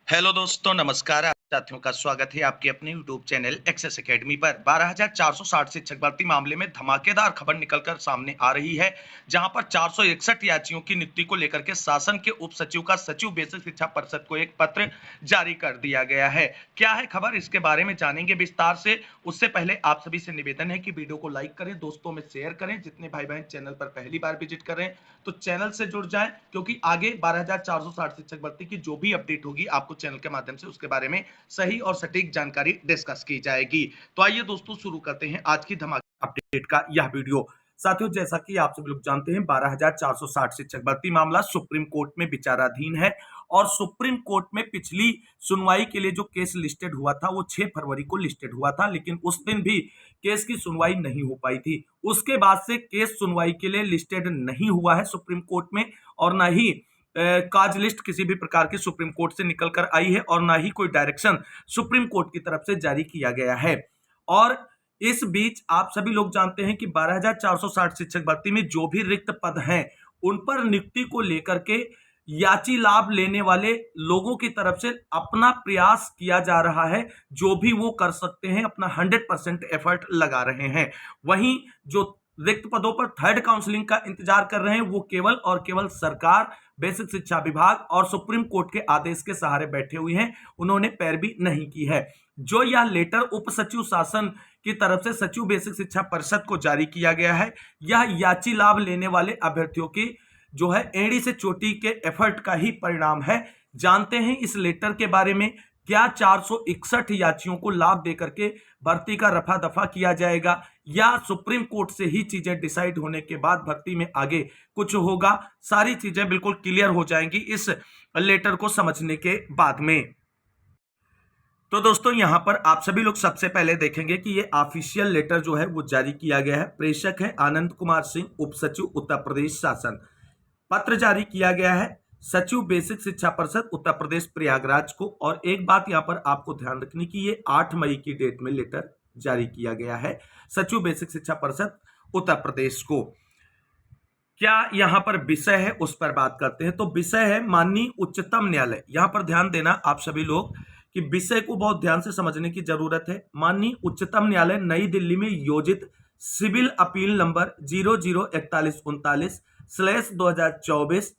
Hello दोस्तों, नमस्कार। आप साथियों का स्वागत है आपके अपने यूट्यूब चैनल एक्सेस एकेडमी पर। 12,460 शिक्षक भर्ती मामले में धमाकेदार खबर निकलकर सामने आ रही है, जहां पर 461 याचियों की नियुक्ति को लेकर के शासन के उप सचिव का सचिव बेसिक शिक्षा परिषद को एक पत्र जारी कर दिया गया है। क्या है खबर, इसके बारे में जानेंगे विस्तार से। उससे पहले आप सभी से निवेदन है कि वीडियो को लाइक करें, दोस्तों में शेयर करें। जितने भाई बहन चैनल पर पहली बार विजिट कर रहे हैं तो चैनल से जुड़ जाएं, क्योंकि आगे 12,460 शिक्षक भर्ती की जो भी अपडेट होगी आपको चैनल के माध्यम से उसके बारे में सही और सटीक जानकारी डिस्कस की जाएगी। तो आइए दोस्तों, शुरू करते हैं आज की धमाकेदार अपडेट का यह वीडियो। साथियों, जैसा कि आप सभी लोग जानते हैं, 12,460 शिक्षक भर्ती मामला सुप्रीम कोर्ट में विचाराधीन है और सुप्रीम कोर्ट में पिछली सुनवाई के लिए जो केस लिस्टेड हुआ था वो 6 फरवरी को लिस्टेड हुआ था, लेकिन उस दिन भी केस की सुनवाई नहीं हो पाई थी। उसके बाद से केस सुनवाई के लिए लिस्टेड नहीं हुआ है सुप्रीम कोर्ट में, और ना ही काज लिस्ट किसी भी प्रकार की सुप्रीम कोर्ट से निकल कर आई है, और ना ही कोई डायरेक्शन सुप्रीम कोर्ट की तरफ से जारी किया गया है। और इस बीच आप सभी लोग जानते हैं कि 12,460 शिक्षक भर्ती में जो भी रिक्त पद हैं उन पर नियुक्ति को लेकर के याची लाभ लेने वाले लोगों की तरफ से अपना प्रयास किया जा रहा है। जो भी वो कर सकते हैं अपना 100% एफर्ट लगा रहे हैं। वहीं जो रिक्त पदों पर थर्ड काउंसलिंग का इंतजार कर रहे हैं वो केवल और केवल सरकार, बेसिक शिक्षा विभाग और सुप्रीम कोर्ट के आदेश के सहारे बैठे हुए हैं। उन्होंने पैरवी नहीं की है। जो यह लेटर उप सचिव शासन की तरफ से सचिव बेसिक शिक्षा परिषद को जारी किया गया है, यह याची लाभ लेने वाले अभ्यर्थियों की जो है एड़ी से चोटी के एफर्ट का ही परिणाम है। जानते हैं इस लेटर के बारे में। क्या 461 याचियों को लाभ देकर के भर्ती का रफा दफा किया जाएगा, या सुप्रीम कोर्ट से ही चीजें डिसाइड होने के बाद भर्ती में आगे कुछ होगा? सारी चीजें बिल्कुल क्लियर हो जाएंगी इस लेटर को समझने के बाद में। तो दोस्तों, यहां पर आप सभी लोग सबसे पहले देखेंगे कि ये ऑफिशियल लेटर जो है वो जारी किया गया है। प्रेषक है आनंद कुमार सिंह, उप सचिव उत्तर प्रदेश शासन। पत्र जारी किया गया है सचिव बेसिक शिक्षा परिषद उत्तर प्रदेश प्रयागराज को। और एक बात यहां पर आपको ध्यान रखनी कि ये 8 मई की डेट में लेटर जारी किया गया है सचिव बेसिक शिक्षा परिषद उत्तर प्रदेश को। क्या यहां पर विषय है उस पर बात करते हैं। तो विषय है माननीय उच्चतम न्यायालय। यहां पर ध्यान देना आप सभी लोग कि विषय को बहुत ध्यान से समझने की जरूरत है। माननीय उच्चतम न्यायालय नई दिल्ली में योजित सिविल अपील नंबर 004149/2024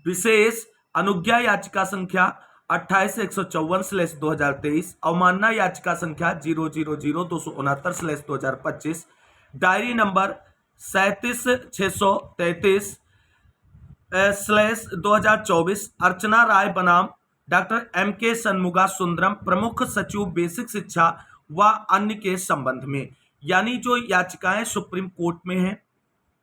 विशेष अनुज्ञा याचिका संख्या 28/154/2023, अवमानना याचिका संख्या 000269/2025, डायरी नंबर 37,633/2024, अर्चना राय बनाम डॉक्टर M.K. सन्मुगा सुंदरम, प्रमुख सचिव बेसिक शिक्षा व अन्य के संबंध में। यानी जो याचिकाएं सुप्रीम कोर्ट में हैं,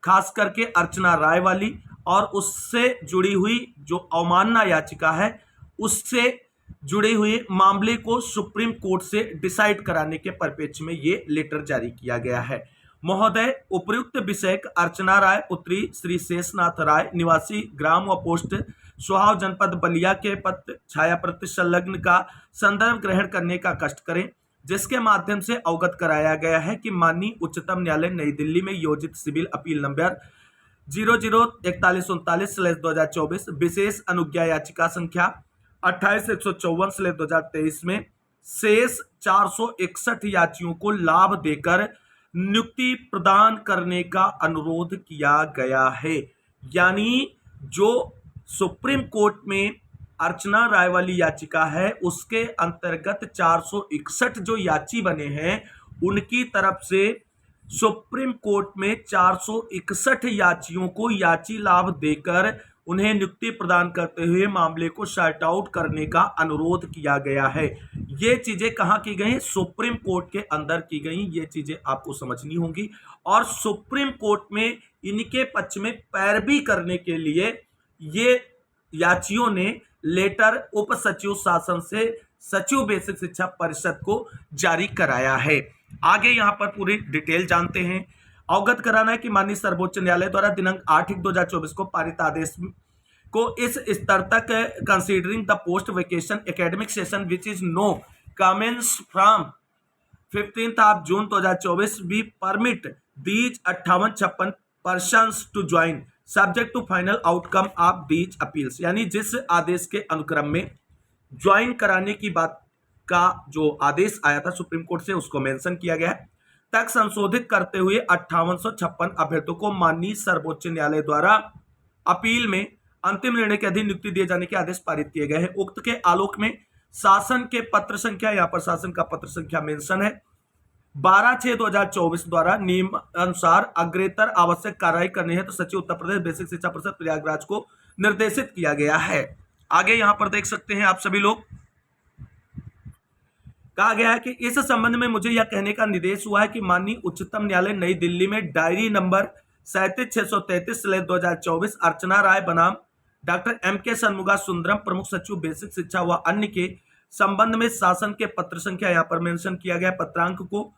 खास करके अर्चना राय वाली और उससे जुड़ी हुई जो अवमानना याचिका है, उससे जुड़े हुए मामले को सुप्रीम कोर्ट से डिसाइड कराने के परिप्रेक्ष्य में ये लेटर जारी किया गया है। महोदय, उपर्युक्त विषय अर्चना राय पुत्री श्री शेषनाथ राय, निवासी ग्राम व पोस्ट सुहाव, जनपद बलिया के पत्र छाया प्रति संलग्न का संदर्भ ग्रहण करने का कष्ट करें, जिसके माध्यम से अवगत कराया गया है कि माननीय उच्चतम न्यायालय नई दिल्ली में योजित सिविल अपील नंबर 004149/2024 विशेष अनुज्ञा याचिका संख्या 28/154/2023 में शेष 461 याचियों को लाभ देकर नियुक्ति प्रदान करने का अनुरोध किया गया है। यानी जो सुप्रीम कोर्ट में अर्चना राय वाली याचिका है उसके अंतर्गत 461 जो याची बने हैं उनकी तरफ से सुप्रीम कोर्ट में 461 याचियों को याची लाभ देकर उन्हें नियुक्ति प्रदान करते हुए मामले को शॉर्ट आउट करने का अनुरोध किया गया है। ये चीजें कहां की गई? सुप्रीम कोर्ट के अंदर की गई। ये चीजें आपको समझनी होंगी और सुप्रीम कोर्ट में इनके पक्ष में पैरवी करने के लिए ये याचियों ने लेटर उप सचिव शासन से सचिव बेसिक शिक्षा परिषद को जारी कराया है। आगे यहां पर पूरी डिटेल जानते हैं। अवगत कराना है कि माननीय सर्वोच्च न्यायालय द्वारा दिनांक 8/1/2024 को पारित आदेश को इस स्तर तक considering the post vacation academic session which is now commences from 15 June 2024 we permit these 58-56 persons to join subject to final outcome of these appeals. यानी जिस आदेश के अनुक्रम में ज्वाइन कराने की बात का जो आदेश आया था सुप्रीम कोर्ट से उसको मेंशन किया गया है। तक संशोधित करते हुए 5856 अभ्यर्थियों को माननीय सर्वोच्च न्यायालय द्वारा अपील में अंतिम निर्णय के अधीन नियुक्ति दिए जाने के आदेश पारित किए गए हैं। उक्त के आलोक में शासन के पत्र संख्या, यहाँ पर शासन का पत्र संख्या मेंशन है, 12/6/2024 द्वारा नियम अनुसार अग्रेतर आवश्यक कार्रवाई करनी है तो सचिव उत्तर प्रदेश बेसिक शिक्षा परिषद प्रयागराज को निर्देशित किया गया है। आगे यहां पर देख सकते हैं आप सभी लोग, कहा गया है कि इस संबंध में मुझे यह कहने का निर्देश हुआ है कि माननीय उच्चतम न्यायालय नई दिल्ली में डायरी नंबर 37/633/2024 अर्चना राय बनाम डॉक्टर M.K. षणमुगा सुंदरम प्रमुख सचिव बेसिक शिक्षा व अन्य के संबंध में शासन के पत्र संख्या यहां पर मेंशन किया गया पत्रांक को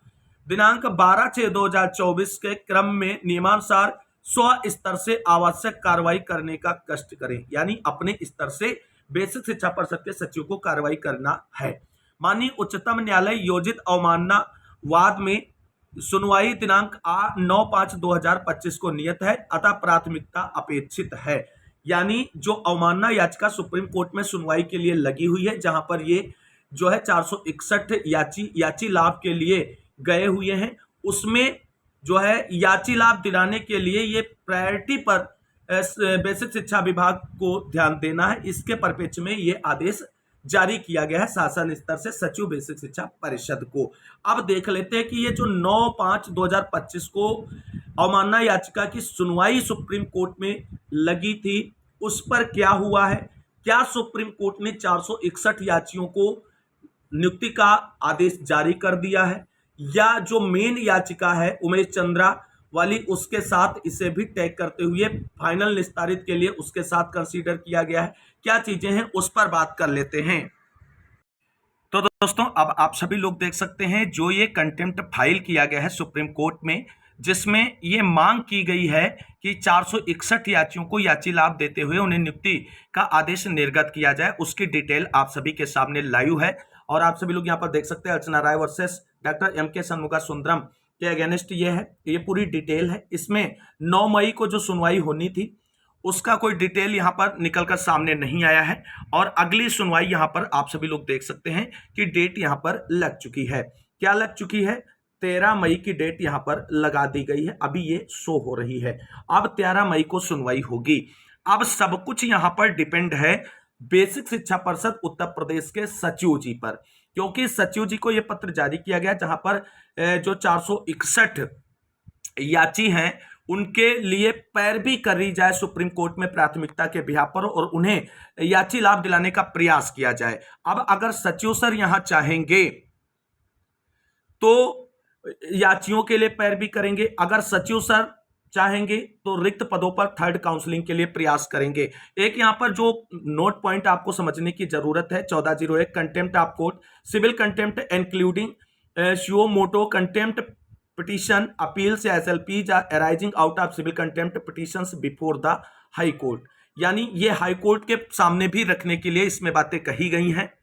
दिनांक 12/6/2024 के क्रम में नियमानुसार स्व स्तर से आवश्यक कार्रवाई करने का कष्ट करें, यानी अपने स्तर से बेसिक शिक्षा परिषद के सचिव को कार्रवाई करना है। माननीय उच्चतम न्यायालय योजित अवमानना वाद में सुनवाई दिनांक 9/5/2025 को नियत है, अतः प्राथमिकता अपेक्षित है। यानी जो अवमानना याचिका सुप्रीम कोर्ट में सुनवाई के लिए लगी हुई है, जहां पर ये जो है 461 याची लाभ के लिए गए हुए हैं, उसमें जो है याची लाभ दिलाने के लिए ये प्रायोरिटी पर बेसिक शिक्षा विभाग को ध्यान देना है। इसके परिप्रेक्ष्य में ये आदेश जारी किया गया है शासन स्तर से सचिव बेसिक शिक्षा परिषद को। अब देख लेते हैं कि ये जो 9/5/2025 को अवमानना याचिका की सुनवाई सुप्रीम कोर्ट में लगी थी उस पर क्या हुआ है। क्या सुप्रीम कोर्ट ने 461 याचियों को नियुक्ति का आदेश जारी कर दिया है, या जो मेन याचिका है उमेश चंद्रा वाली उसके साथ इसे भी टैग करते हुए फाइनल निस्तारित के लिए उसके साथ कंसीडर किया गया है, क्या चीजें हैं उस पर बात कर लेते हैं। तो दोस्तों अब आप सभी लोग देख सकते हैं जो ये कंटेम्प्ट फाइल किया गया है सुप्रीम कोर्ट में, जिसमें ये मांग की गई है कि 461 याचियों को याची लाभ देते हुए उन्हें नियुक्ति का आदेश निर्गत किया जाए, उसकी डिटेल आप सभी के सामने लाइव है। और आप सभी लोग यहाँ पर देख सकते हैं Archana Rai versus doctor M.K. Shanmuga Sundaram के अगेंस्ट ये है, ये पूरी डिटेल है। इसमें 9 मई को जो सुनवाई होनी थी उसका कोई डिटेल यहां पर निकलकर सामने नहीं आया है, और अगली सुनवाई यहां पर आप सभी लोग देख सकते हैं कि डेट यहां पर लग चुकी है। क्या लग चुकी है? 13 मई की डेट यहां पर लगा दी गई है, अभी ये शो हो रही है। अब 13 मई को सुनवाई होगी। अब सब कुछ यहां पर डिपेंड है बेसिक शिक्षा परिषद उत्तर प्रदेश के सचिव जी पर, क्योंकि सचिव जी को यह पत्र जारी किया गया जहां पर जो 461 याची हैं उनके लिए पैरवी करी जाए सुप्रीम कोर्ट में प्राथमिकता के बिहार पर, और उन्हें याची लाभ दिलाने का प्रयास किया जाए। अब अगर सचिव सर यहां चाहेंगे तो याचियों के लिए पैरवी करेंगे, अगर सचिव सर चाहेंगे तो रिक्त पदों पर थर्ड काउंसलिंग के लिए प्रयास करेंगे। एक यहां पर जो नोट पॉइंट आपको समझने की जरूरत है 1401 contempt of court, civil contempt including suo motu contempt petition appeals या SLPs arising out of civil contempt petitions before the high court, यानी ये हाई कोर्ट के सामने भी रखने के लिए इसमें बातें कही गई हैं।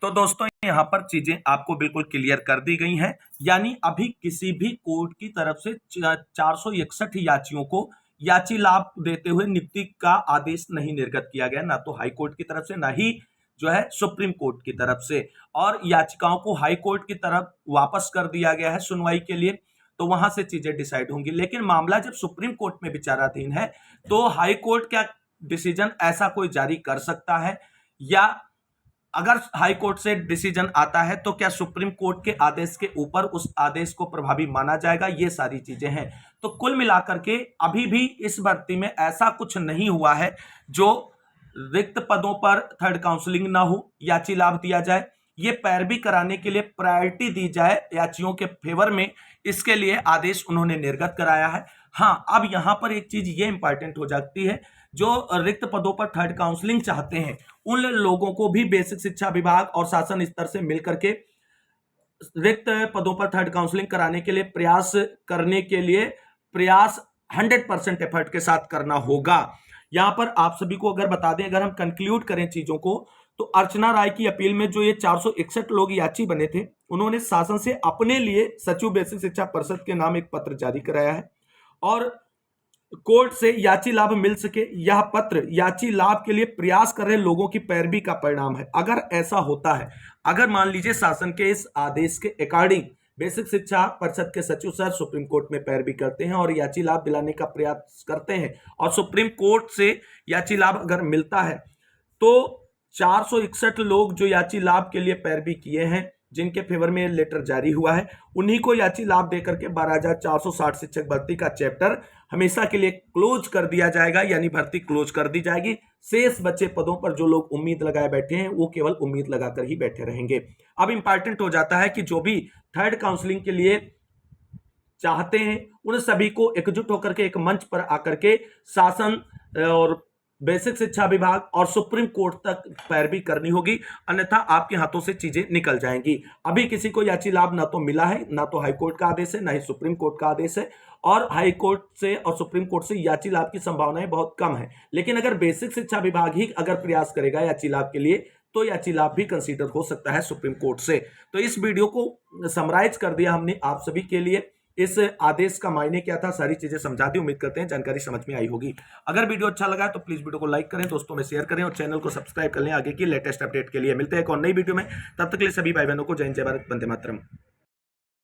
तो दोस्तों यहां पर चीजें आपको बिल्कुल क्लियर कर दी गई हैं, यानी अभी किसी भी कोर्ट की तरफ से 461 याचियों को याची लाभ देते हुए नियुक्ति का आदेश नहीं निर्गत किया गया, ना तो हाई कोर्ट की तरफ से ना ही जो है सुप्रीम कोर्ट की तरफ से, और याचिकाओं को हाई कोर्ट की तरफ वापस कर दिया गया है सुनवाई के लिए, तो वहां से चीजें डिसाइड होंगी। लेकिन मामला जब सुप्रीम कोर्ट में विचाराधीन है तो हाई कोर्ट क्या डिसीजन ऐसा कोई जारी कर सकता है, या अगर हाई कोर्ट से डिसीजन आता है तो क्या सुप्रीम कोर्ट के आदेश के ऊपर उस आदेश को प्रभावी माना जाएगा, ये सारी चीजें हैं। तो कुल मिलाकर के अभी भी इस भर्ती में ऐसा कुछ नहीं हुआ है जो रिक्त पदों पर थर्ड काउंसलिंग ना हो, याची लाभ दिया जाए, ये पैरवी कराने के लिए प्रायोरिटी दी जाए याचियों के फेवर में, इसके लिए आदेश उन्होंने निर्गत कराया है। हाँ, अब यहां पर एक चीज ये इंपॉर्टेंट हो जाती है, जो रिक्त पदों पर थर्ड काउंसलिंग चाहते हैं उन लोगों को भी बेसिक शिक्षा विभाग और शासन स्तर से मिलकर के रिक्त पदों पर थर्ड काउंसलिंग कराने के लिए प्रयास 100% एफर्ट के साथ करना होगा। यहां पर आप सभी को अगर बता दें, अगर हम कंक्लूड करें चीजों को, तो अर्चना राय की अपील में जो ये 461 लोग याची बने थे उन्होंने शासन से अपने लिए सचिव बेसिक शिक्षा परिषद के नाम एक पत्र जारी कराया है, और कोर्ट से याची लाभ मिल सके, यह पत्र याची लाभ के लिए प्रयास कर रहे लोगों की पैरवी का परिणाम है। अगर ऐसा होता है, अगर मान लीजिए शासन के इस आदेश के अकॉर्डिंग बेसिक शिक्षा परिषद के सचिव सर सुप्रीम कोर्ट में पैरवी करते हैं और याची लाभ दिलाने का प्रयास करते हैं और सुप्रीम कोर्ट से याची लाभ अगर मिलता है, तो 461 लोग जो याची लाभ के लिए पैरवी किए हैं, जिनके फेवर में लेटर जारी हुआ है, उन्हीं को याची लाभ देकर के 12,460 शिक्षक भर्ती का चैप्टर हमेशा के लिए क्लोज कर दिया जाएगा, यानी भर्ती क्लोज कर दी जाएगी। शेष बचे पदों पर जो लोग उम्मीद लगाए बैठे हैं, वो केवल उम्मीद लगाकर ही बैठे रहेंगे। अब इंपॉर्टेंट हो जाता है कि जो भी थर्ड काउंसलिंग के लिए चाहते हैं, उन सभी को एकजुट होकर के एक मंच पर आकर के शासन और बेसिक शिक्षा विभाग और सुप्रीम कोर्ट तक पैरवी करनी होगी, अन्यथा आपके हाथों से चीजें निकल जाएंगी। अभी किसी को याची लाभ ना तो मिला है, ना तो हाई कोर्ट का आदेश है, ना ही सुप्रीम कोर्ट का आदेश है, और हाई कोर्ट से और सुप्रीम कोर्ट से याची लाभ की संभावनाएं बहुत कम है। लेकिन अगर बेसिक शिक्षा विभाग ही अगर प्रयास करेगा याची लाभ के लिए, तो याची लाभ भी कंसीडर हो सकता है सुप्रीम कोर्ट से। तो इस वीडियो को समराइज कर दिया हमने आप सभी के लिए, इस आदेश का मायने क्या था, सारी चीजें समझा दी। उम्मीद करते हैं जानकारी समझ में आई होगी। अगर वीडियो अच्छा लगा तो प्लीज वीडियो को लाइक करें, दोस्तों में शेयर करें और चैनल को सब्सक्राइब कर लें आगे की लेटेस्ट अपडेट के लिए। मिलते हैं एक और नई वीडियो में, तब तक के लिए सभी भाई बहनों को जय हिंद, जय भारत, वंदे मातरम।